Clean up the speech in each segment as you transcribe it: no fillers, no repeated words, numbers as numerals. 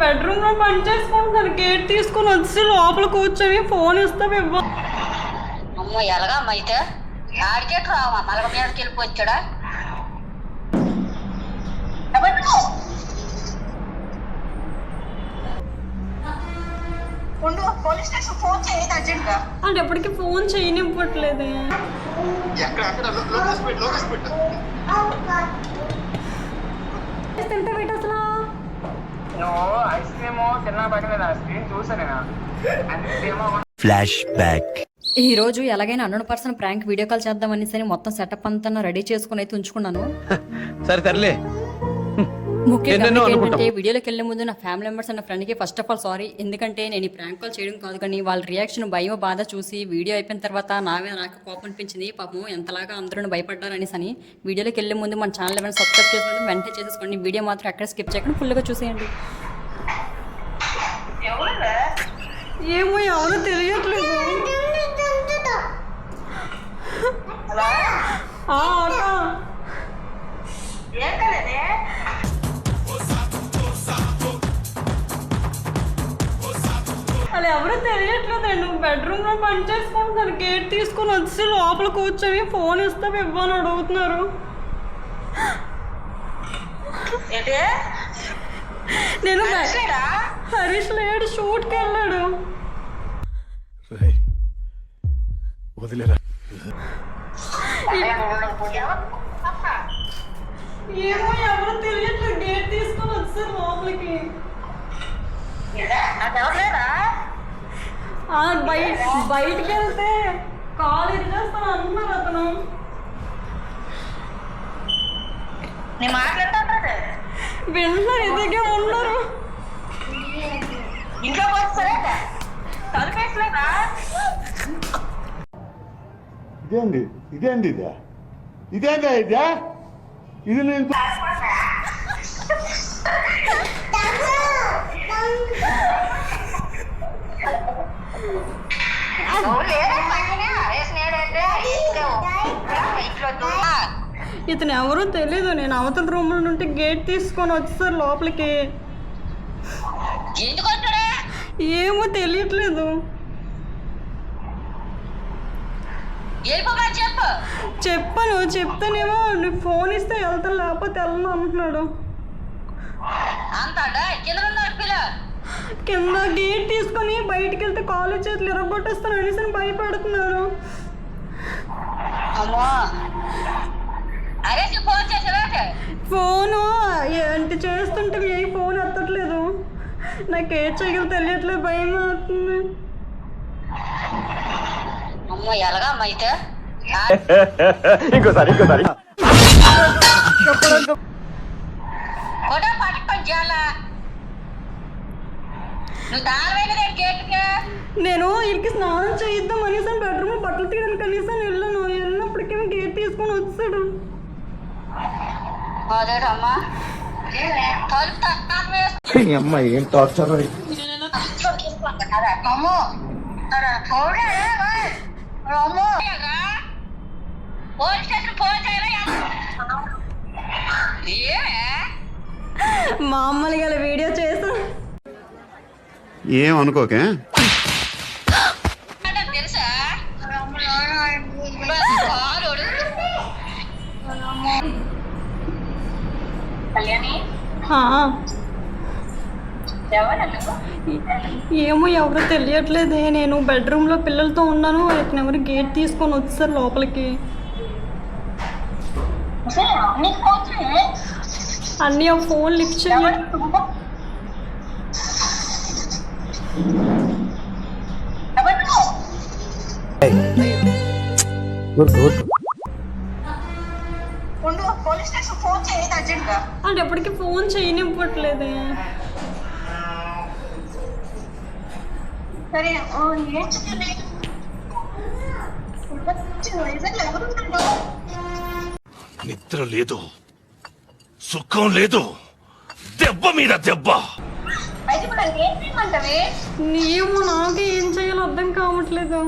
Bedroom లో పని చేసుకుంటున్నాను. గేట్ తీసుకుని వచ్చి లోపల కూర్చొని ఫోన్ ఇస్తావు ఇవ్వ. అమ్మో ఎలాగా అమ్మ అయితే ఆడికే రావా మలగ మీదకి వెళ్ళిపోవచ్చాడా? పోలీస్ స్టేషన్ ఫోన్ చేయదు అర్జెంట్ గా. అంటే ఎప్పటికీ ఫోన్ చేయనివ్వట్లేదు. తింటే పెట్ట అసలు ఐస్ క్రీమ్ తిన్నా పక్కన స్క్రీన్ చూసానేనా ఫ్లాష్ బ్యాక్. ఈ రోజు ఎలాగైనా unknown person prank video call చేద్దామనేసి మొత్తం సెటప్ అంతా రెడీ చేసుకుని అయితే ఉంచుకున్నాను. సరే తరలే. ముఖ్యంగా ఏంటంటే వీడియోలోకి వెళ్ళే ముందు నా ఫ్యామిలీ మెంబర్స్ అన్న ఫ్రెండ్కి ఫస్ట్ ఆఫ్ ఆల్ సారీ. ఎందుకంటే నేను ఈ ప్రాంక్ కాల్ చేయడం కాదు కానీ వాళ్ళ రియాక్షన్ భయం బాధ చూసి వీడియో అయిపోయిన తర్వాత నాకు కోపం అనిపించింది. పాపం ఎంతలాగా అందరూ భయపడ్డారు అనేసి అని. వీడియోలోకి వెళ్ళే ముందు మన ఛానల్ ఏమైనా సబ్స్క్రైబ్ చేసుకోండి, వెంటనే చేసేసుకోండి. వీడియో మాత్రం ఎక్కడ స్కిప్ చేయకుండా ఫుల్గా చూసేయండి. ఏమో ఎవరో తెలియట్లేదు. అలా ఎవరో తెలియట్లేదు. నేను బెడ్రూమ్ లో పని చేసుకుంటున్నాను. గేట్ తీసుకుని వచ్చి లోపల కూర్చొని ఫోన్ ఇస్తావు ఇవ్వని అడుగుతున్నారు. నేను హరీష్ లేడు, షూట్కి వెళ్ళాడు. ఏమో ఎవరో తెలియట్లేదు. గేట్ తీసుకొని వచ్చారు లోపలికి. బయటికి వెళ్తే కాల్ ఇచ్చేస్తాను అంటున్నారు అతను. వింటున్నారు, ఎదిగే ఉన్నారు. ఇదేంది ఇదేంది ఇదే ఇదేందా ఇదే ఇది నేను ఇతను ఎవరో తెలీదు. నేను అవతల రూమ్ నుండి గేట్ తీసుకొని వచ్చేసారు లోపలికి. ఏమో తెలియట్లేదు. చెప్పాను, చెప్తానేమో నువ్వు ఫోన్ ఇస్తే వెళ్తాను లేకపోతే వెళ్ళను అంటున్నాడు. కింద గేట్ తీసుకొని బయటికి వెళ్తే కాలు చేతులు ఎరగొట్టేస్తాను అనేసి భయపడుతున్నాడు. ఫోను ఏంటి చేస్తుంటే ఏ ఫోన్ ఎత్తట్లేదు. నాకు ఏ చేయగల తెలియట్లేదు, భయం అవుతుంది. ఇంకోసారి నేను వీళ్ళకి స్నానం చేయిద్దాం అనేసి బెడ్రూమ్ బట్టలు తీయడానికి కనీసం వెళ్ళినప్పటికేమో గేట్ తీసుకొని వచ్చాడు. ఏం టార్చర్. మామూలుగా వీడియో చేసా ఏమనుకోకే. తెలుసా ఏమో ఎవరో తెలియట్లేదే. నేను బెడ్రూమ్ లో పిల్లలతో ఉన్నాను. ఇతను ఎవరు గేట్ తీసుకొని వచ్చారు లోపలికి. అన్నీ ఒక ఫోన్ లిఫ్ట్ చేయాలి. అంటే ఎప్పటికీ ఫోన్ చేయనివ్వట్లేదే. నిద్ర లేదు, సుఖం లేదు, దెబ్బ మీద దెబ్బ. నీవు నాకు ఏం చేయాలో అర్థం కావట్లేదు.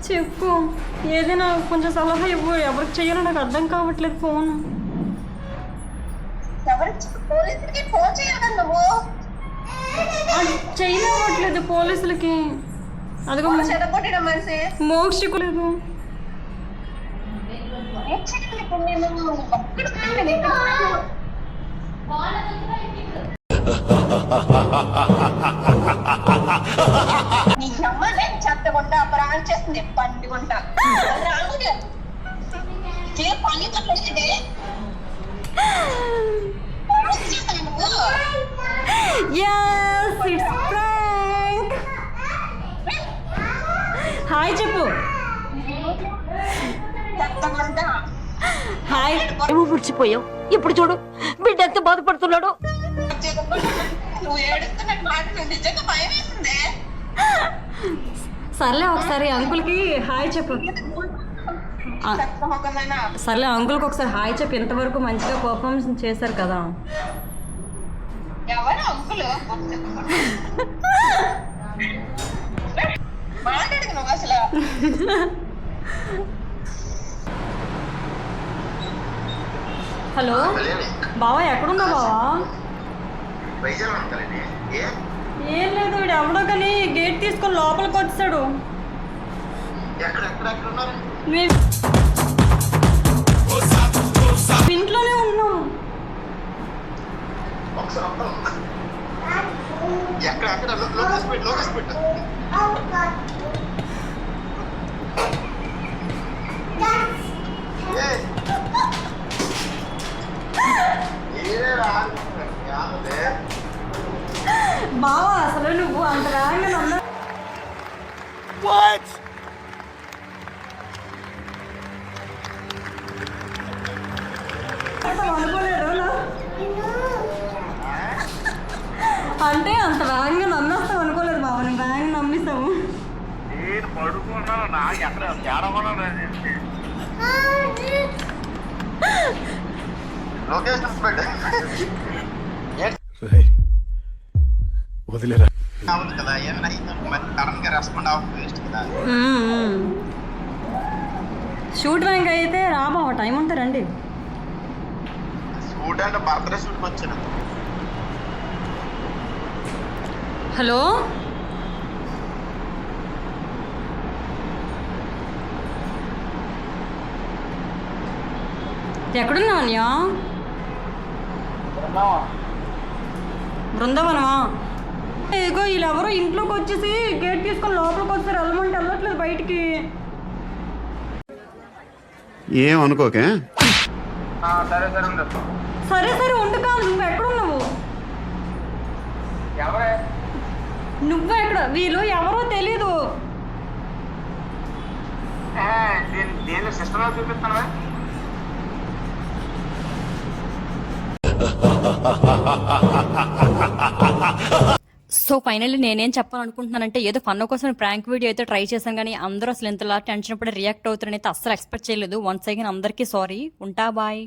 చెప్పు, ఏదైనా కొంచెం సలహా ఇవ్వు. ఎవరికి చేయాలో నాకు అర్థం కావట్లేదు. ఫోన్ ఫోన్ చేయాలి కదా. చేయనివ్వట్లేదు పోలీసులకి. అదిగో మోక్షకులేదు. నీ అమ్మ నేను చెత్తగుంటా ప్రాణం చేస్తుంది పండుగుంటా పని తప్పలేదు. Yes, it's prank. హాయ్ చెప్పు. చెత్తగుంటా హాయ్. నువ్వు ముడిచిపోయావు. ఇప్పుడు చూడు బిడ్డ ఎంత బాధపడుతున్నాడు. నువ్వు ఏడుస్తున్న మాట నిజంగా భయం వేసిందే. సర్లే ఒకసారి అంకుల్కి హాయ్ చెప్పు. సర్లే అంకుల్కి ఒకసారి హాయ్ చెప్పు. ఇంతవరకు మంచిగా పర్ఫార్మెన్స్ చేశారు కదా. ఎవరు అంకులు మాట్లాడుకు నువ్వు అసలు. హలో బావా, ఎక్కడున్నా బావా? ఏం లేదు, వీడు ఎవడో కానీ గేట్ తీసుకొని లోపలికి వచ్చాడు. మేము ఇంట్లోనే ఉన్నాం. బావా అసలు నువ్వు అంత రాగా నన్ను అనుకోలేదు. అంటే అంత వేగంగా నమ్మేస్తాం అనుకోలేదు బాబు. నేను వేగంగా నమ్మేస్తాము. నేను పడుకున్నాను, నాకు ఎక్కడ వదిలేరా. షూట్ ర్యాంక్ అయితే రా బావ, టైం ఉంటే రండి. హలో ఎక్కడున్నావు అన్య? బృందావనమా? ఇదిగో వీళ్ళెవరో ఇంట్లోకి వచ్చేసి గేట్ తీసుకొని లోపలికి వచ్చారు. వెళ్ళమంటే వెళ్ళట్లేదు బయటికి. ఏం అనుకోకే. సరే సరే ఉండదు. సరే సరే ఉండు. కాదు నువ్వు ఎక్కడున్నావు? ఎవరే నువ్వు ఎక్కడ? వీళ్ళు ఎవరో తెలీదు. నేను సిస్టంలో చూపిస్తాను. సో ఫైనల్లీ నేనేం చెప్పాలనుకుంటున్నానంటే, ఏదో ఫన్ కోసం ప్రాంక్ వీడియో అయితే ట్రై చేశాను, కానీ అందరూ అసలు ఇంతలా టెన్షన్ పడి రియాక్ట్ అవుతారని అయితే అస్సలు ఎక్స్పెక్ట్ చేయలేదు. వన్స్ అగైన్ అందరికీ సారీ. ఉంటా, బాయ్.